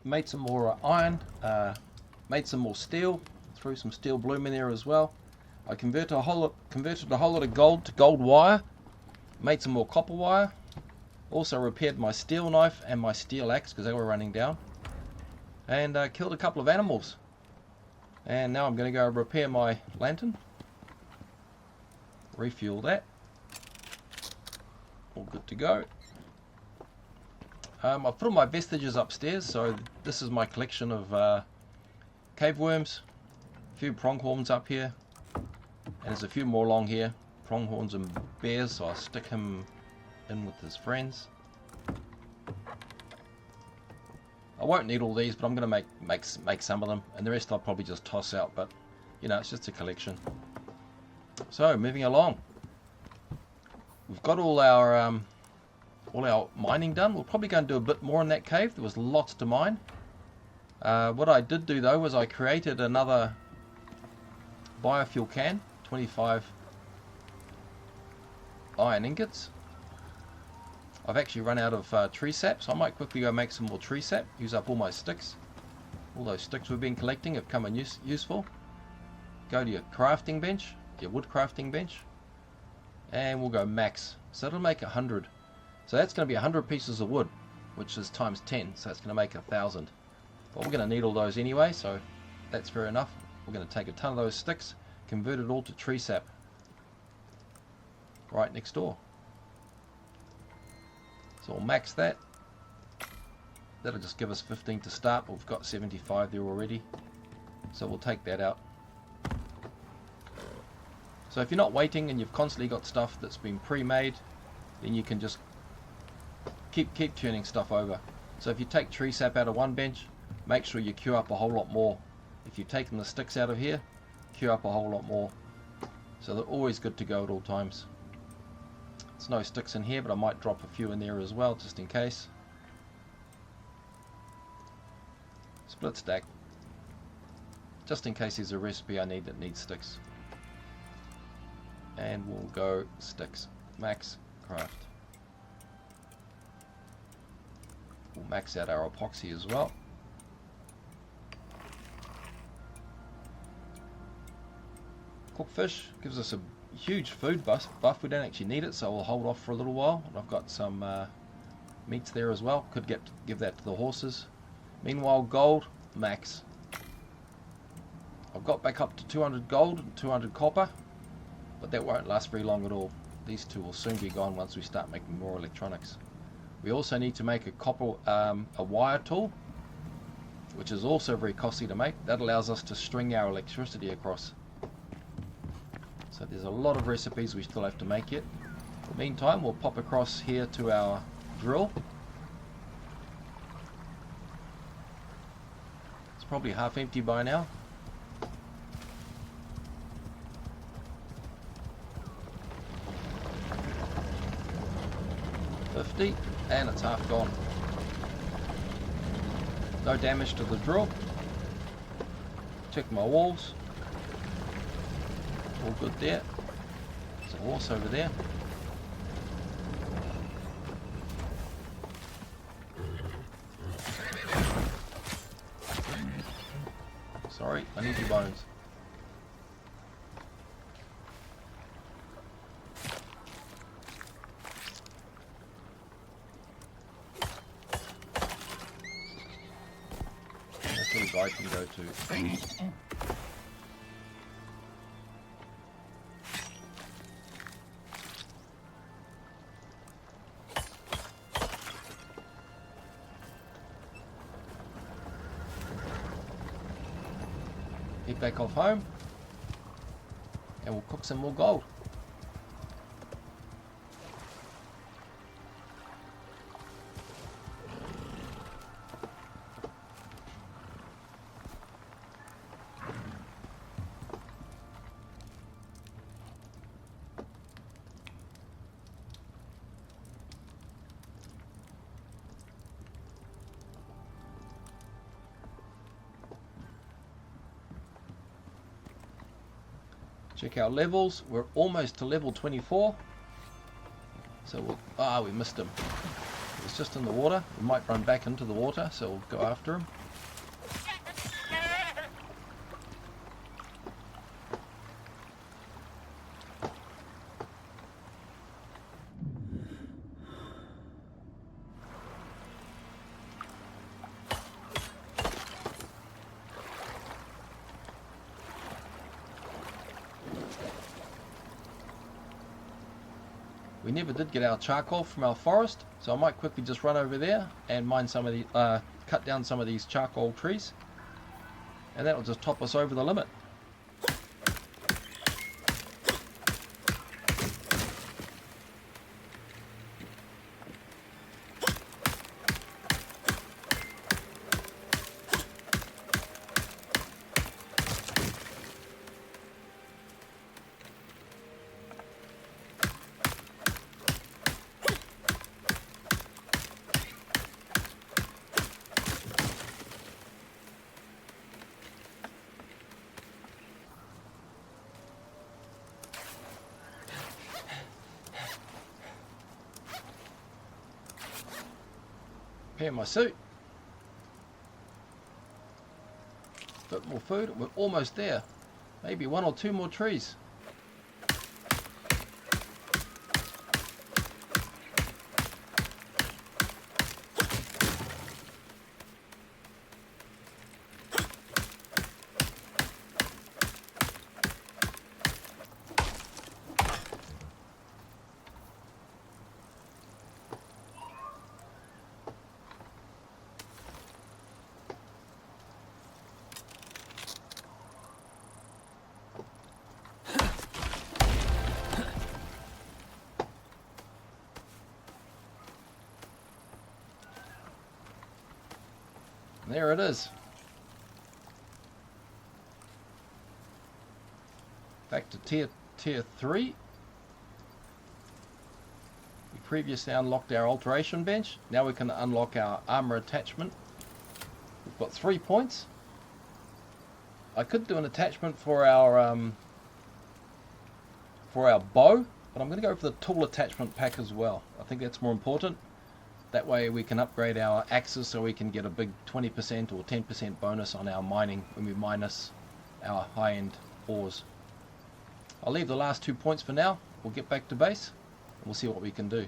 made some more iron, made some more steel, threw some steel bloom in there as well. I converted a whole lot of gold to gold wire, made some more copper wire, also repaired my steel knife and my steel axe because they were running down, and killed a couple of animals. And now I'm going to go repair my lantern, refuel that, all good to go. I've put all my vestiges upstairs, so this is my collection of cave worms, a few pronghorns up here, and there's a few more along here, pronghorns and bears, so I'll stick him in with his friends. I won't need all these, but I'm going to make some of them, and the rest I'll probably just toss out, but you know, it's just a collection. So moving along, we've got all our mining done. We'll probably go and do a bit more in that cave. There was lots to mine. What I did do though was I created another biofuel can, 25 iron ingots. I've actually run out of tree sap, so I might quickly go make some more tree sap, use up all my sticks. All those sticks we've been collecting have come in useful. Go to your crafting bench, your wood crafting bench, and we'll go max. So it'll make 100. So that's going to be 100 pieces of wood, which is times 10, so that's going to make 1,000. But we're going to need all those anyway, so that's fair enough. We're going to take a ton of those sticks, convert it all to tree sap right next door. So we'll max that. That'll just give us 15 to start, but we've got 75 there already, so we'll take that out. So if you're not waiting and you've constantly got stuff that's been pre-made, then you can just keep turning stuff over. So if you take tree sap out of one bench, make sure you queue up a whole lot more. If you've taken the sticks out of here, queue up a whole lot more. So they're always good to go at all times. There's no sticks in here, but I might drop a few in there as well, just in case. Split stack, just in case there's a recipe I need that needs sticks. And we'll go sticks, max craft. We'll max out our epoxy as well. Cooked fish gives us a huge food buff. We don't actually need it, so we'll hold off for a little while. And I've got some meats there as well. Could give that to the horses. Meanwhile, gold max. I've got back up to 200 gold and 200 copper, but that won't last very long at all. These two will soon be gone once we start making more electronics. We also need to make a copper a wire tool, which is also very costly to make. That allows us to string our electricity across. So there's a lot of recipes we still have to make yet. In the meantime, we'll pop across here to our drill. It's probably half empty by now. And it's half gone. No damage to the drill. Check my walls. All good there. There's a horse over there. Sorry, I need your bones. I can go to. Head back off home, and we'll cook some more gold. Check our levels. We're almost to level 24. So we missed him. It was he's just in the water. He might run back into the water, so we'll go after him. We never did get our charcoal from our forest, so I might quickly just run over there and mine some of the, cut down some of these charcoal trees, and that will just top us over the limit. Prepare my suit. Bit more food. We're almost there. Maybe 1 or 2 more trees. There it is. Back to tier 3. We previously unlocked our alteration bench. Now we can unlock our armor attachment. We've got 3 points. I could do an attachment for our bow, but I'm going to go for the tool attachment pack as well. I think that's more important. That way we can upgrade our axes so we can get a big 20% or 10% bonus on our mining when we minus our high-end ores. I'll leave the last 2 points for now. We'll get back to base and we'll see what we can do.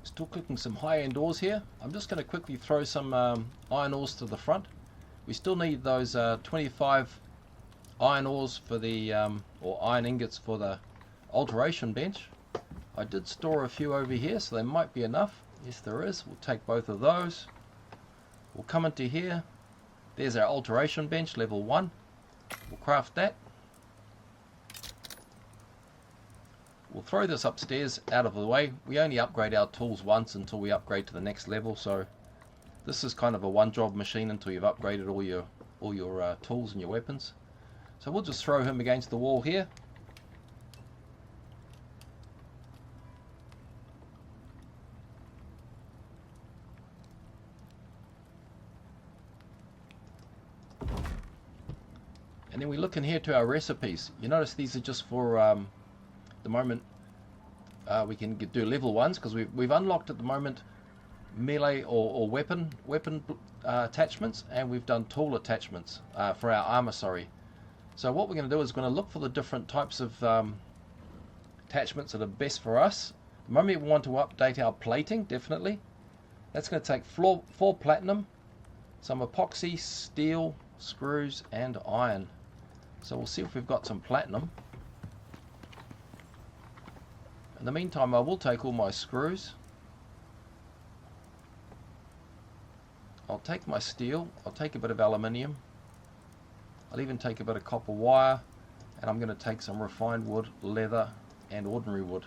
Still cooking some high-end ores here. I'm just going to quickly throw some iron ores to the front. We still need those 25 iron ores for the, or iron ingots for the alteration bench. I did store a few over here, so there might be enough. Yes, there is. We'll take both of those. We'll come into here. There's our alteration bench, level 1. We'll craft that. We'll throw this upstairs out of the way. We only upgrade our tools once until we upgrade to the next level, so this is kind of a one-job machine until you've upgraded all your tools and your weapons. So we'll just throw him against the wall here. And then we look in here to our recipes. You notice these are just for the moment. We can do level 1s because we've unlocked at the moment melee or weapon attachments, and we've done tool attachments for our armor, sorry. So what we're going to do is we're going to look for the different types of attachments that are best for us. The moment we want to update our plating, definitely. That's going to take 4 platinum, some epoxy, steel, screws and iron. So we'll see if we've got some platinum. In the meantime, I will take all my screws. I'll take my steel, I'll take a bit of aluminium, I'll even take a bit of copper wire, and I'm going to take some refined wood, leather and ordinary wood.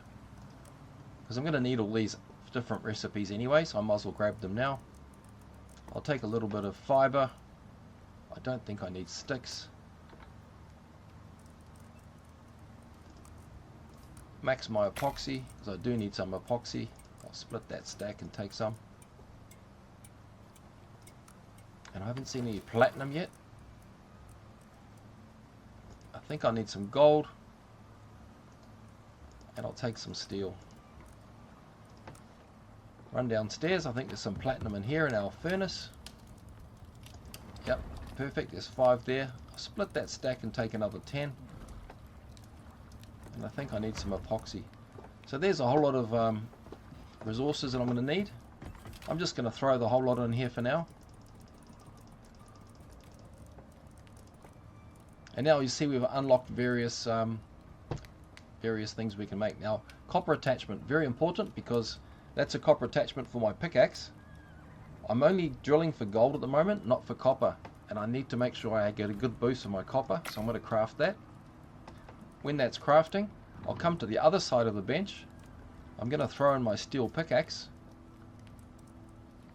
Because I'm going to need all these different recipes anyway, so I might as well grab them now. I'll take a little bit of fibre. I don't think I need sticks. Max my epoxy, because I do need some epoxy. I'll split that stack and take some. And I haven't seen any platinum yet. think I need some gold, and I'll take some steel. Run downstairs. I think there's some platinum in here in our furnace. Yep, perfect. There's 5 there. I'll split that stack and take another 10. And I think I need some epoxy. So there's a whole lot of resources that I'm going to need. I'm just going to throw the whole lot in here for now. And now you see we've unlocked various things we can make. Now, copper attachment, very important, because that's a copper attachment for my pickaxe. I'm only drilling for gold at the moment, not for copper. And I need to make sure I get a good boost of my copper, so I'm going to craft that. When that's crafting, I'll come to the other side of the bench. I'm going to throw in my steel pickaxe.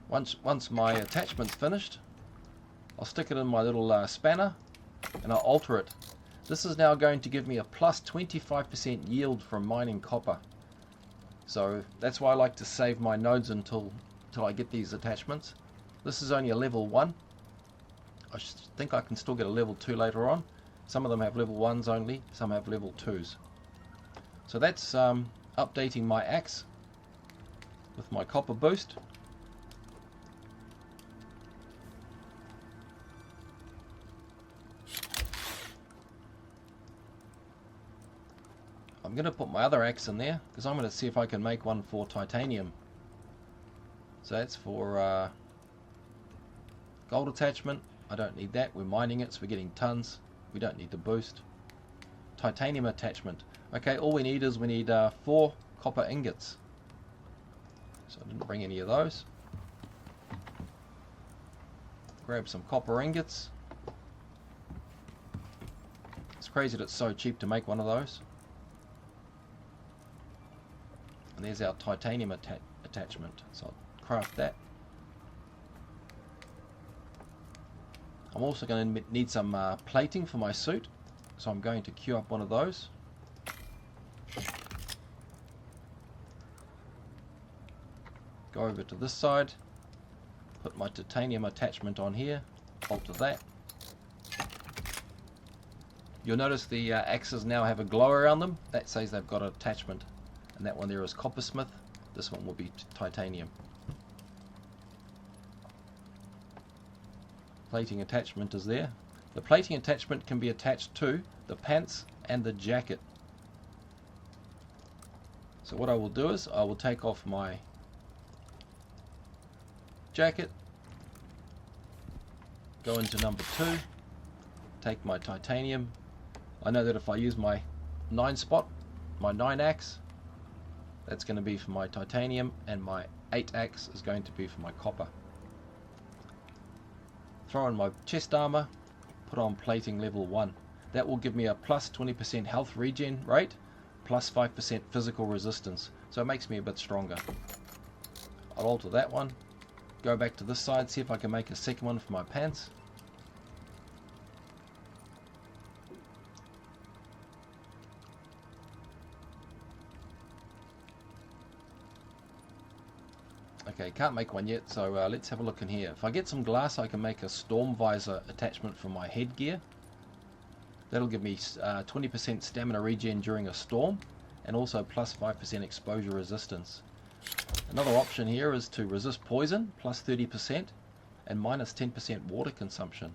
Once my attachment's finished, I'll stick it in my little spanner, and I'll alter it. This is now going to give me a plus 25% yield from mining copper. So that's why I like to save my nodes until I get these attachments. This is only a level 1. I think I can still get a level 2 later on. Some of them have level 1s only, some have level 2s. So that's updating my axe with my copper boost. I'm going to put my other axe in there because I'm going to see if I can make one for titanium. So that's for gold attachment. I don't need that. We're mining it, so we're getting tons. We don't need the boost. Titanium attachment. Okay, all we need is 4 copper ingots. So I didn't bring any of those. Grab some copper ingots. It's crazy that it's so cheap to make one of those. And there's our titanium attachment. So I'll craft that. I'm also going to need some plating for my suit. So I'm going to queue up one of those. Go over to this side. Put my titanium attachment on here. Alter that. You'll notice the axes now have a glow around them. That says they've got an attachment. And that one there is coppersmith. This one will be titanium. Plating attachment is there. The plating attachment can be attached to the pants and the jacket. So what I will do is I will take off my jacket, go into number 2, take my titanium. I know that if I use my 9 spot, my 9 axe, that's going to be for my titanium, and my 8 axe is going to be for my copper. Throw in my chest armor, put on plating level 1. That will give me a plus 20% health regen rate, plus 5% physical resistance. So it makes me a bit stronger. I'll alter that one. Go back to this side, see if I can make a second one for my pants. Okay, can't make one yet, so let's have a look in here. If I get some glass, I can make a storm visor attachment for my headgear. That'll give me 20% stamina regen during a storm, and also plus 5% exposure resistance. Another option here is to resist poison, plus 30%, and minus 10% water consumption.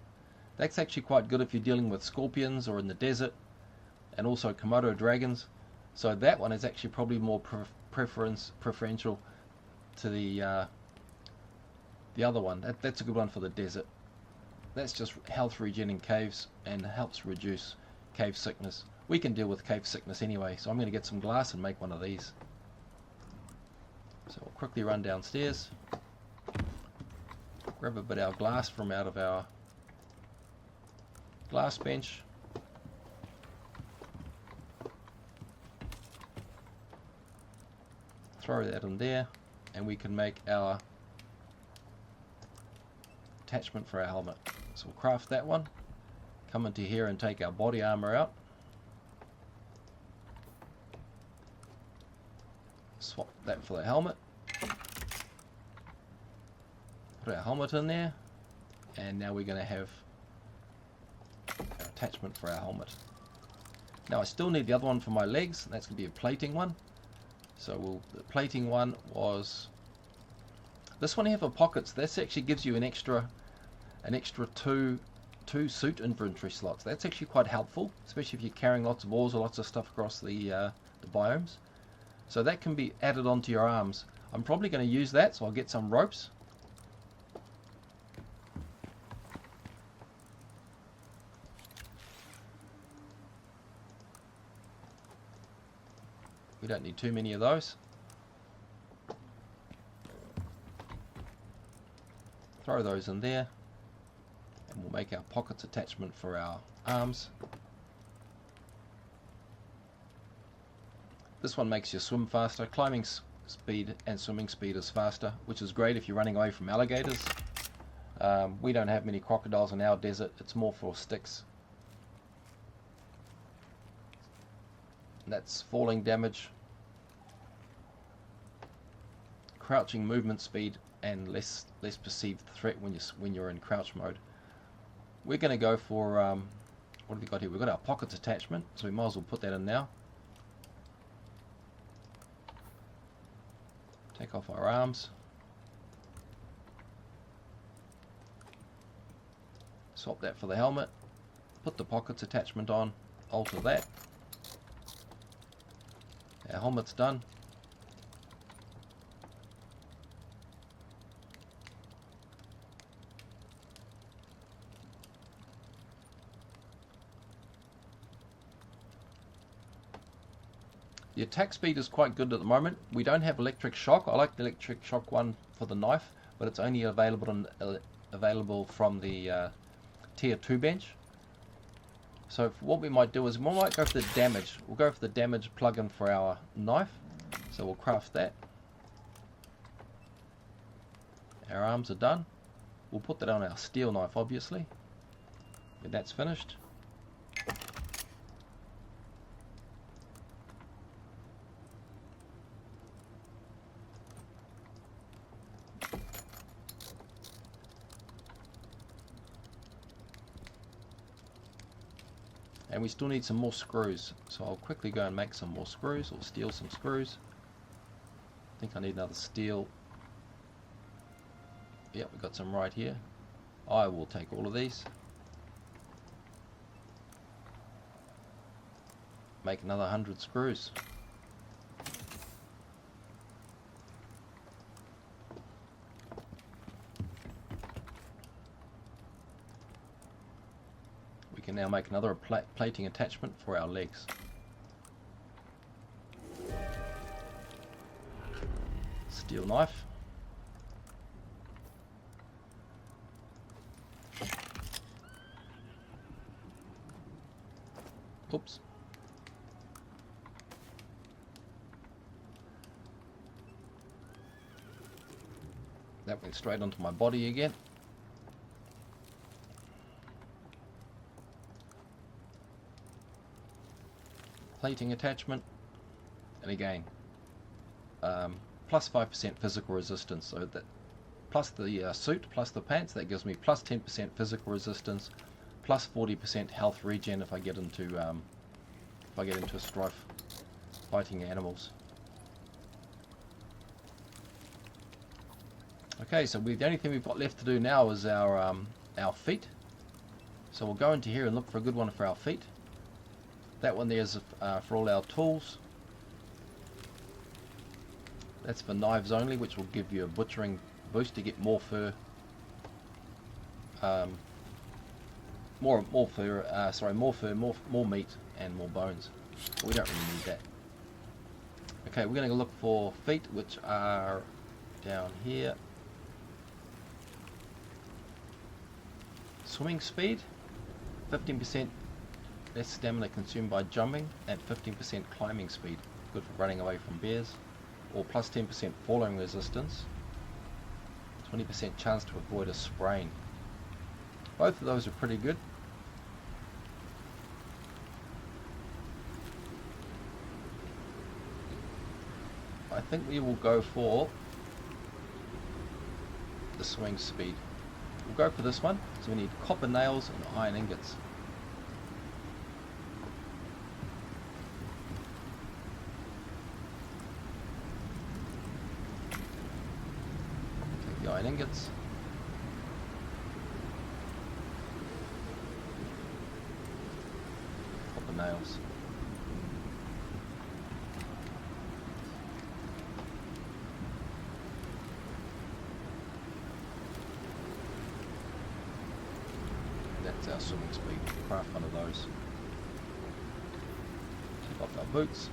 That's actually quite good if you're dealing with scorpions or in the desert, and also Komodo dragons. So that one is actually probably more preferential to the other one. That's a good one for the desert. That's just health regen in caves and helps reduce cave sickness. We can deal with cave sickness anyway, so I'm going to get some glass and make one of these. So we'll quickly run downstairs, grab a bit of our glass from out of our glass bench. Throw that in there, and we can make our attachment for our helmet. So we'll craft that one, come into here and take our body armor out, swap that for the helmet, put our helmet in there, and now we're going to have our attachment for our helmet. Now I still need the other one for my legs, and that's going to be a plating one. So the plating one was this one here for pockets. This actually gives you an extra two suit inventory slots. That's actually quite helpful, especially if you're carrying lots of ores or lots of stuff across the biomes. So that can be added onto your arms. I'm probably going to use that, so I'll get some ropes. We don't need too many of those. Throw those in there, and we'll make our pockets attachment for our arms. This one makes you swim faster. Climbing speed and swimming speed is faster, which is great if you're running away from alligators. We don't have many crocodiles in our desert. It's more for sticks. And that's falling damage, crouching movement speed, and less perceived threat when you're in crouch mode. We're going to go for what have we got here? We've got our pockets attachment, so we might as well put that in now. Take off our arms. Swap that for the helmet. Put the pockets attachment on. Alter that. Our helmet's done. The attack speed is quite good at the moment. We don't have electric shock. I like the electric shock one for the knife, but it's only available from the tier 2 bench. So what we might do is we might go for the damage. We'll go for the damage plugin for our knife. So we'll craft that. Our arms are done. We'll put that on our steel knife, obviously, when that's finished. And we still need some more screws, so I'll quickly go and make some more screws, or steal some screws. I think I need another steel. Yep, we've got some right here. I will take all of these. Make another 100 screws. We can now make another plating attachment for our legs. Steel knife. Oops. That went straight onto my body again. Plating attachment, and again plus 5% physical resistance, so that plus the suit plus the pants, that gives me plus 10% physical resistance, plus 40% health regen if I get into a strife fighting animals. Okay, so the only thing we've got left to do now is our feet. So we'll go into here and look for a good one for our feet. That one there is for all our tools. That's for knives only, which will give you a butchering boost to get more fur. More meat and more bones. We don't really need that. Okay, we're going to look for feet, which are down here. Swimming speed, 15% less stamina consumed by jumping, and 15% climbing speed, good for running away from bears, or plus 10% falling resistance, 20% chance to avoid a sprain. Both of those are pretty good. I think we will go for the swing speed. We'll go for this one. So we need copper nails and iron ingots. 9 ingots. Copper nails. That's our swimming speed. Craft one of those. Take off our boots.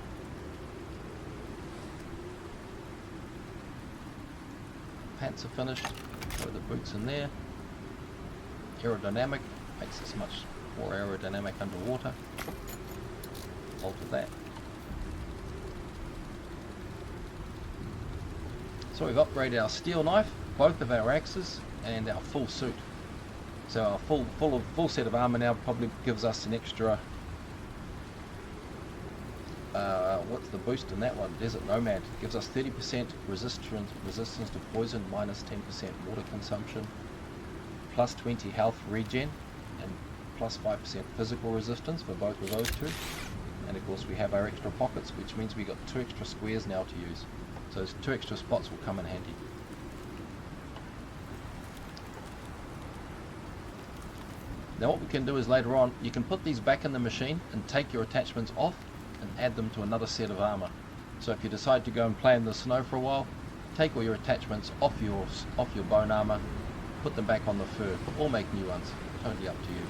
Pants are finished. Throw the boots in there. Aerodynamic. Makes us much more aerodynamic underwater. Alter that. So we've upgraded our steel knife, both of our axes, and our full suit. So our full set of armor now probably gives us an extra. What's the boost in that one? Desert Nomad gives us 30% resistance to poison, minus 10% water consumption, plus 20 health regen, and plus 5% physical resistance for both of those two. And of course we have our extra pockets, which means we got 2 extra squares now to use. So those 2 extra spots will come in handy. Now what we can do is later on, you can put these back in the machine and take your attachments off and add them to another set of armor. So if you decide to go and play in the snow for a while, take all your attachments off your bone armor, put them back on the fur, or make new ones. Totally up to you.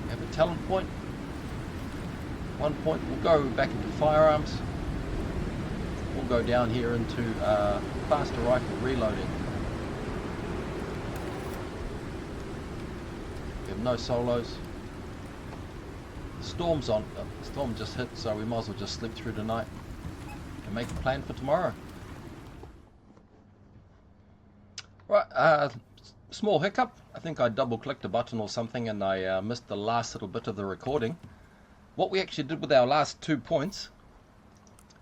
We have a talent point. 1 point. We'll go back into firearms. We'll go down here into faster rifle reloading. We have no solos. The storm's on. The storm just hit, so we might as well just sleep through tonight and make a plan for tomorrow. Right, small hiccup. I think I double-clicked a button or something and I missed the last little bit of the recording. What we actually did with our last 2 points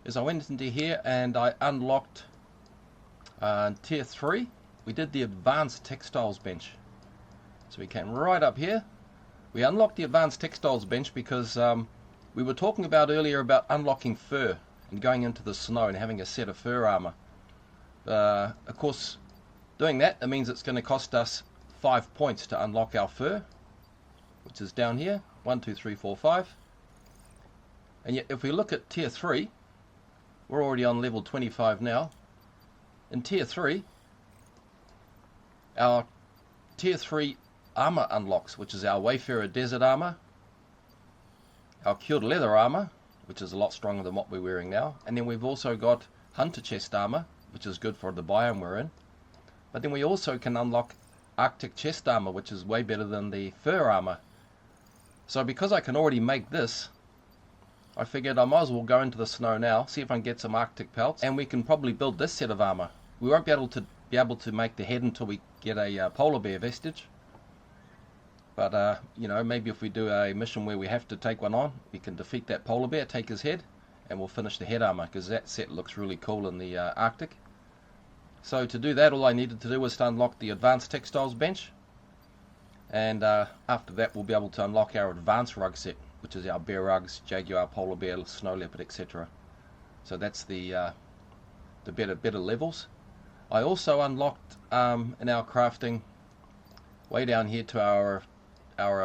is I went into here and I unlocked tier 3. We did the advanced textiles bench. So we came right up here. We unlocked the advanced textiles bench because we were talking about earlier about unlocking fur and going into the snow and having a set of fur armor. Of course, doing that means it's going to cost us 5 points to unlock our fur, which is down here. 1, 2, 3, 4, 5. And yet if we look at tier 3, we're already on level 25 now. In tier 3, our tier 3 armor unlocks, which is our Wayfarer Desert armor, our Cured Leather armor, which is a lot stronger than what we're wearing now, and then we've also got Hunter Chest armor, which is good for the biome we're in. But then we also can unlock Arctic Chest armor, which is way better than the fur armor. So because I can already make this, I figured I might as well go into the snow now, see if I can get some Arctic pelts, and we can probably build this set of armor. We won't be able to make the head until we get a polar bear vestige. But, you know, maybe if we do a mission where we have to take one on, we can defeat that polar bear, take his head, and we'll finish the head armor, because that set looks really cool in the Arctic. So to do that, all I needed to do was to unlock the advanced textiles bench. And after that, we'll be able to unlock our advanced rug set, which is our bear rugs, jaguar, polar bear, snow leopard, etc. So that's the better levels. I also unlocked in our crafting, way down here to our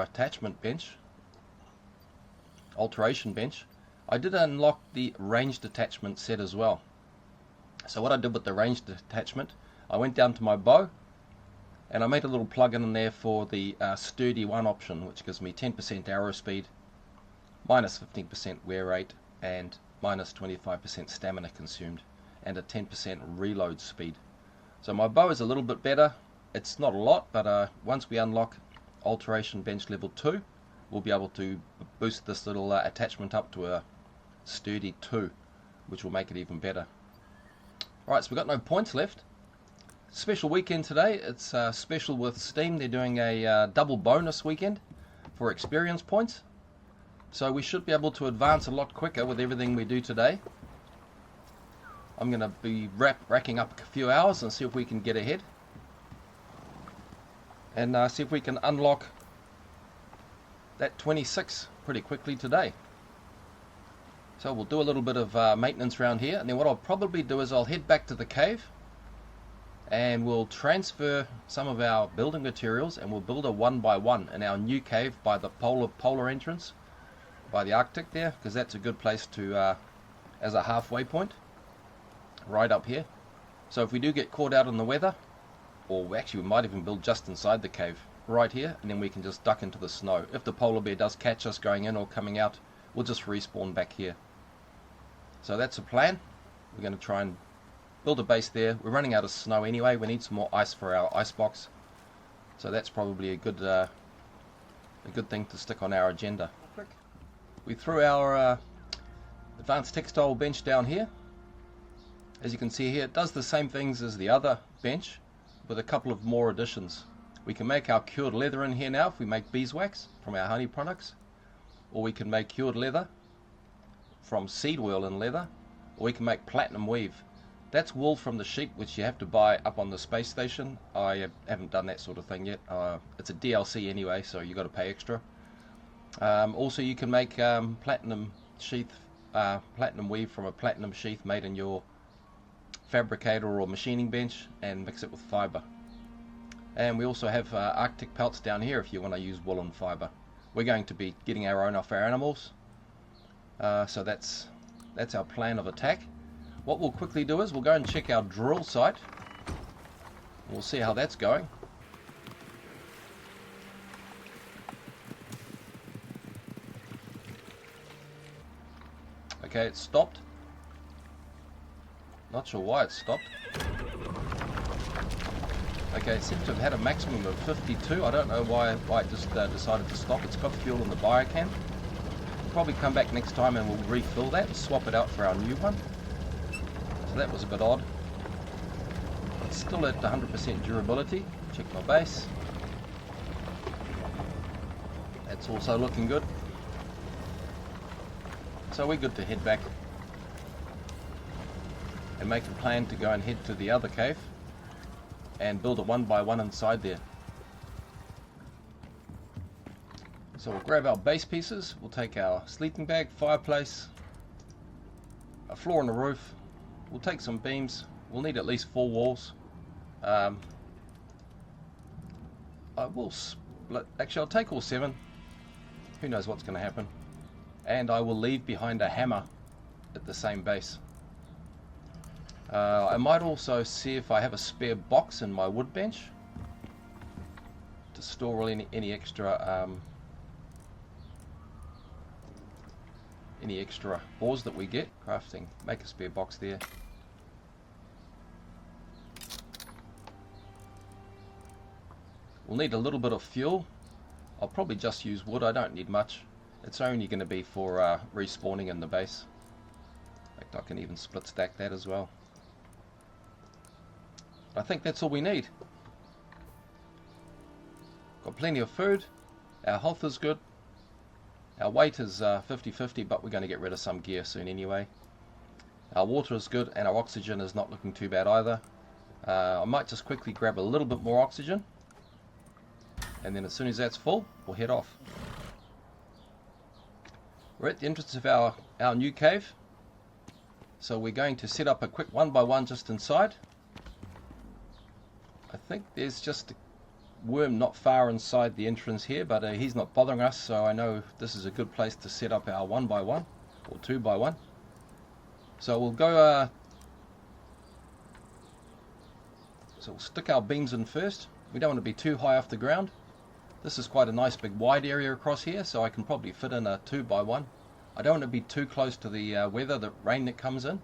attachment bench, alteration bench, I did unlock the ranged attachment set as well. So what I did with the ranged attachment, I went down to my bow and I made a little plug-in in there for the sturdy 1 option, which gives me 10% arrow speed, minus 15% wear rate, and minus 25% stamina consumed, and a 10% reload speed. So my bow is a little bit better. It's not a lot, but once we unlock Alteration bench level 2, we'll be able to boost this little attachment up to a sturdy 2, which will make it even better. Alright, so we've got no points left. Special weekend today. It's special with Steam. They're doing a double bonus weekend for experience points. So we should be able to advance a lot quicker with everything we do today. I'm going to be racking up a few hours and see if we can get ahead. And see if we can unlock that 26 pretty quickly today. So we'll do a little bit of maintenance around here, and then what I'll probably do is I'll head back to the cave and we'll transfer some of our building materials and we'll build a 1x1 in our new cave by the polar entrance, by the Arctic there, because that's a good place to as a halfway point, right up here. So if we do get caught out in the weather, or actually we might even build just inside the cave, right here, and then we can just duck into the snow. If the polar bear does catch us going in or coming out, we'll just respawn back here. So that's a plan. We're going to try and build a base there. We're running out of snow anyway. We need some more ice for our icebox. So that's probably a good thing to stick on our agenda. We threw our advanced textile bench down here. As you can see here, it does the same things as the other bench, with a couple of more additions. We can make our cured leather in here now if we make beeswax from our honey products, or we can make cured leather from seed oil and leather, or we can make platinum weave. That's wool from the sheep, which you have to buy up on the space station. I haven't done that sort of thing yet. It's a DLC anyway, so you got to pay extra. Also, you can make platinum weave from a platinum sheath made in your fabricator or machining bench, and mix it with fiber. And we also have Arctic pelts down here if you want to use woolen fiber. We're going to be getting our own off our animals, so that's our plan of attack. What we'll quickly do is we'll go and check our drill site. We'll see how that's going. Okay, it's stopped. Not sure why it stopped. Okay, it seems to have had a maximum of 52. I don't know why it just decided to stop. It's got fuel in the biocan. We'll probably come back next time and we'll refill that and swap it out for our new one. So that was a bit odd. It's still at 100% durability. Check my base. That's also looking good. So we're good to head back and make a plan to go and head to the other cave and build a 1x1 inside there. So we'll grab our base pieces. We'll take our sleeping bag, fireplace, a floor and a roof. We'll take some beams. We'll need at least 4 walls. I will split. Actually, I'll take all 7. Who knows what's going to happen. And I will leave behind a hammer at the same base. I might also see if I have a spare box in my wood bench to store any extra ores that we get. Crafting, make a spare box there. We'll need a little bit of fuel. I'll probably just use wood. I don't need much. It's only going to be for respawning in the base. In fact, I can even split stack that as well. I think that's all we need. Got plenty of food. Our health is good. Our weight is 50-50, but we're going to get rid of some gear soon anyway. Our water is good, and our oxygen is not looking too bad either. I might just quickly grab a little bit more oxygen, and then as soon as that's full, we'll head off. We're at the entrance of our new cave, so we're going to set up a quick 1x1 just inside. I think there's just a worm not far inside the entrance here, but he's not bothering us, so I know this is a good place to set up our 1x1 or 2x1. So we'll go so we'll stick our beams in first. We don't want to be too high off the ground. This is quite a nice big wide area across here, so I can probably fit in a 2x1. I don't want to be too close to the the rain that comes in.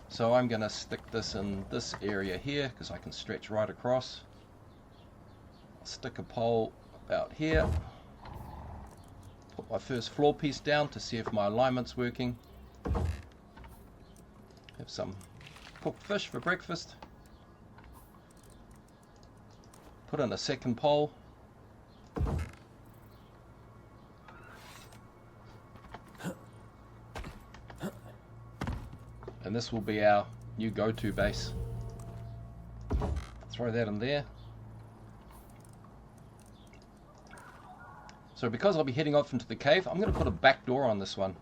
So I'm going to stick this in this area here because I can stretch right across. I'll stick a pole about here. Put my first floor piece down to see if my alignment's working. Have some cooked fish for breakfast. Put in a second pole. And this will be our new go-to base. Throw that in there. So because I'll be heading off into the cave, I'm going to put a back door on this one.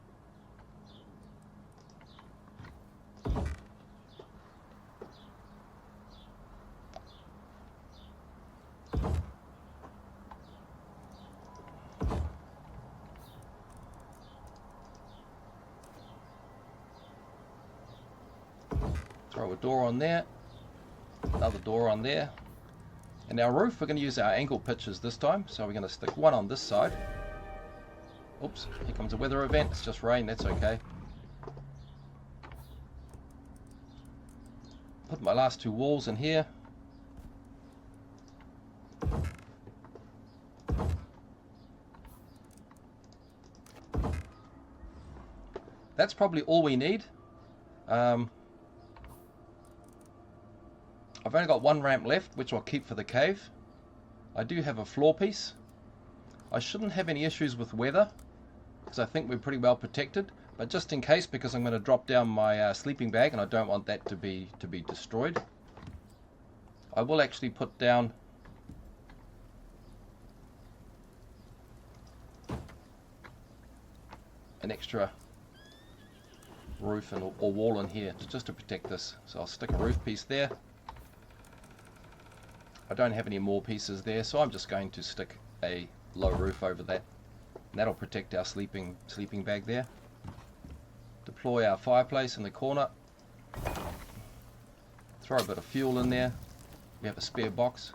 Throw a door on there, another door on there. And our roof, we're going to use our angle pitches this time, so we're going to stick one on this side. Oops, here comes a weather event. It's just rain, that's okay. Put my last two walls in here. That's probably all we need. I've only got one ramp left, which I'll keep for the cave. I do have a floor piece. I shouldn't have any issues with weather, because I think we're pretty well protected. But just in case, because I'm going to drop down my sleeping bag, and I don't want that to be destroyed, I will actually put down an extra roof or wall in here just to protect this. So I'll stick a roof piece there. I don't have any more pieces there, so I'm just going to stick a low roof over that. And that'll protect our sleeping bag there. Deploy our fireplace in the corner. Throw a bit of fuel in there. We have a spare box,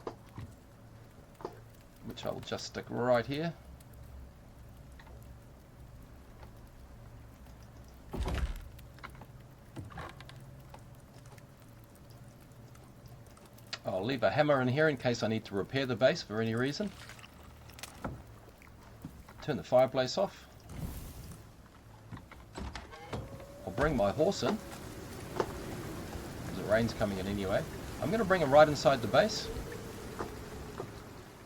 which I will just stick right here. I'll leave a hammer in here in case I need to repair the base for any reason. Turn the fireplace off. I'll bring my horse in, because the rain's coming in anyway. I'm going to bring him right inside the base.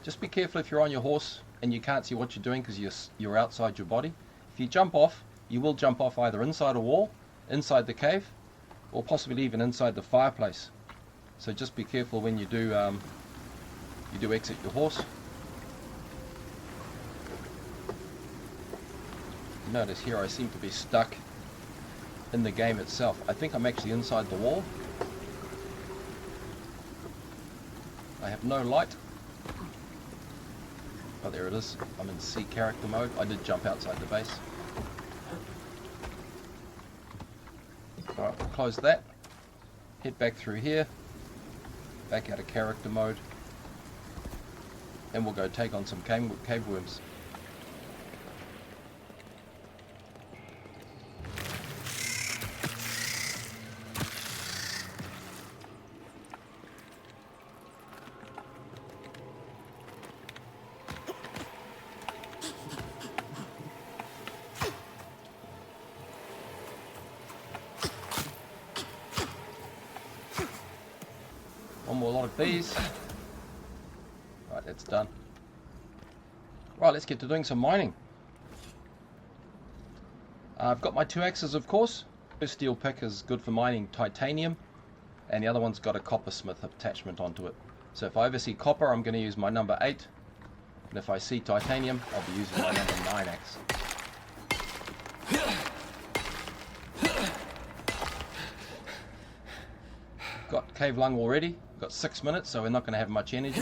Just be careful if you're on your horse and you can't see what you're doing because you're outside your body. If you jump off, you will jump off either inside a wall, inside the cave, or possibly even inside the fireplace. So just be careful when you do exit your horse. Notice here I seem to be stuck in the game itself. I think I'm actually inside the wall. I have no light. Oh, there it is. I'm in C character mode. I did jump outside the base. Alright, we'll close that. Head back through here. Back out of character mode. And we'll go take on some cave worms. One more lot of these. Right, that's done. Right, let's get to doing some mining. I've got my two axes, of course. This steel pick is good for mining titanium, and the other one's got a coppersmith attachment onto it. So if I ever see copper, I'm going to use my number 8, and if I see titanium, I'll be using my number 9 axe. Got cave lung already. Got 6 minutes, so we're not going to have much energy.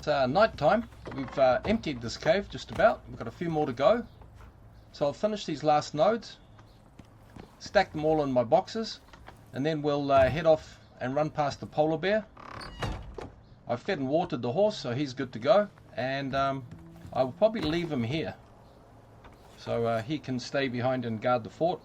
night time. We've emptied this cave just about. We've got a few more to go. So I'll finish these last nodes, stack them all in my boxes, and then we'll head off and run past the polar bear. I've fed and watered the horse, so he's good to go, and I will probably leave him here so he can stay behind and guard the fort.